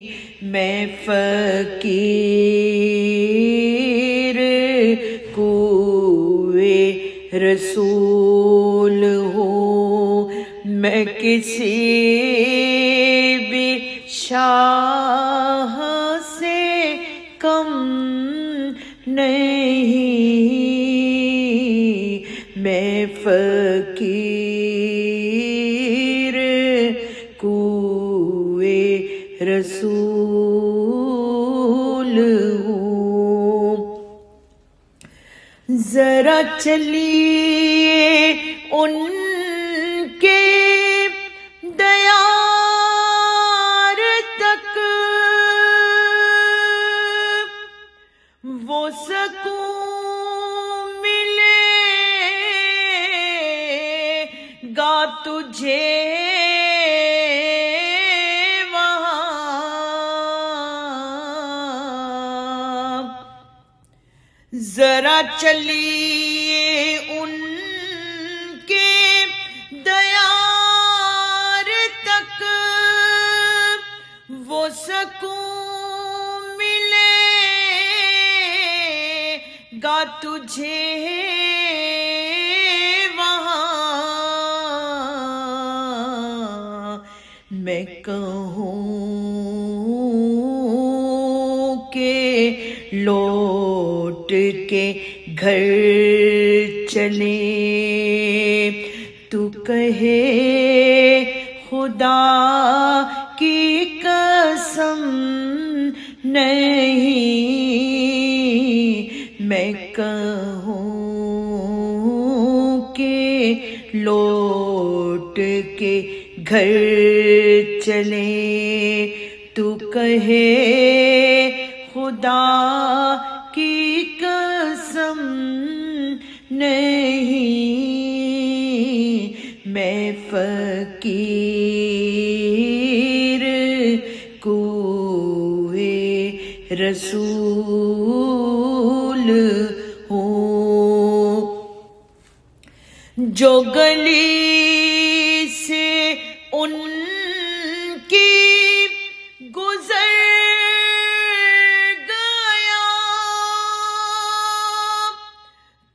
میں فقیر کوئے رسول ہوں، میں کسی بھی شاہ سے کم نہیں، میں فقیر کوئے رسول ہوں۔ ذرا چلیے ان کے دیار تک، وہ سکون ملے گا تجھے ذرا چلیے ان کے دیار تک، وہ سکون ملے گا تجھے وہاں۔ میں کہوں کہ لوٹ کے گھر چلیں، تو کہے خدا کی قسم نہیں، میں کہوں کہ لوٹ کے گھر چلیں، تو کہے خدا کی قسم نہیں، میں فقیر کوئے رسول ہوں۔ جو گلی سے ان کی گزر گیا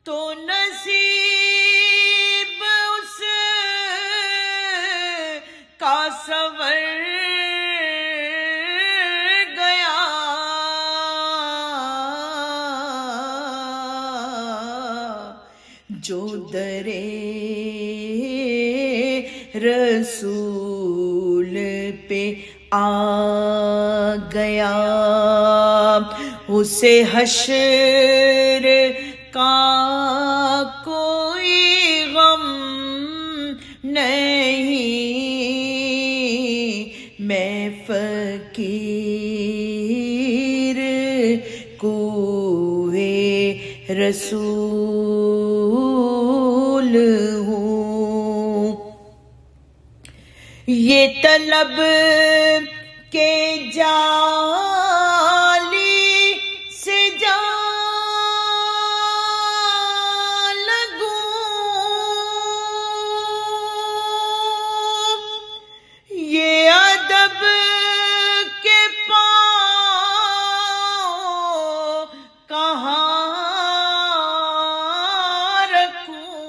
تو نصیب اس کا سنور گیا، جو درے رسول پہ آ گیا اسے حشر کا کوئی غم نہیں، میں فقیر کوئے رسول ہوں۔ یہ طلب کے جالی سے جا لگوں، یہ ادب کے پاؤں کہاں رکھوں،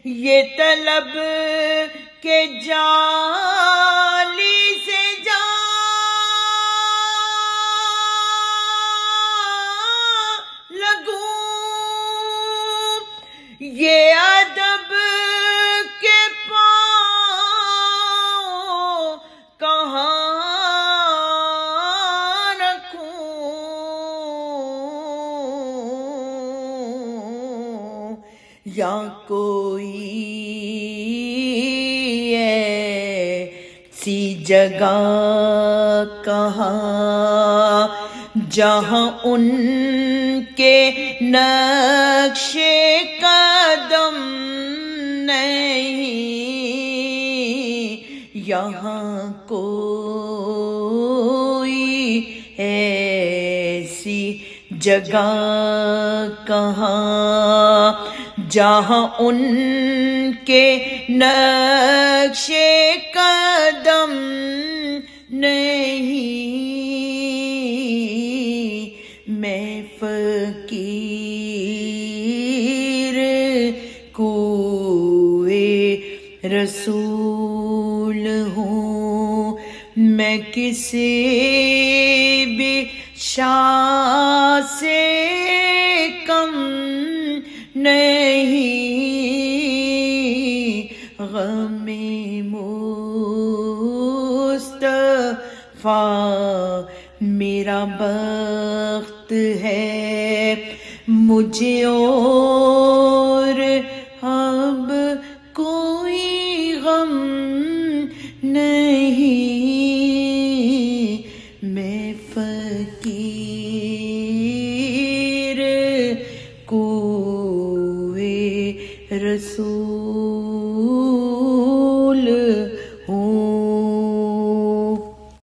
یہ طلب کے جالی سے جا لگوں، یہ ادب کے پاؤں کہاں رکھوں، یا کوئی ایسی جگہ کہاں جہاں ان کے نقش قدم نہیں، یہاں کوئی ایسی جگہ کہاں جہاں ان کے نقش قدم نہیں، میں فقیر کوئے رسول ہوں، میں کسی بھی شاہ سے کم نہیں، غم مصطفیٰ میرا بخت ہے، مجھے اور اب کوئی غم نہیں۔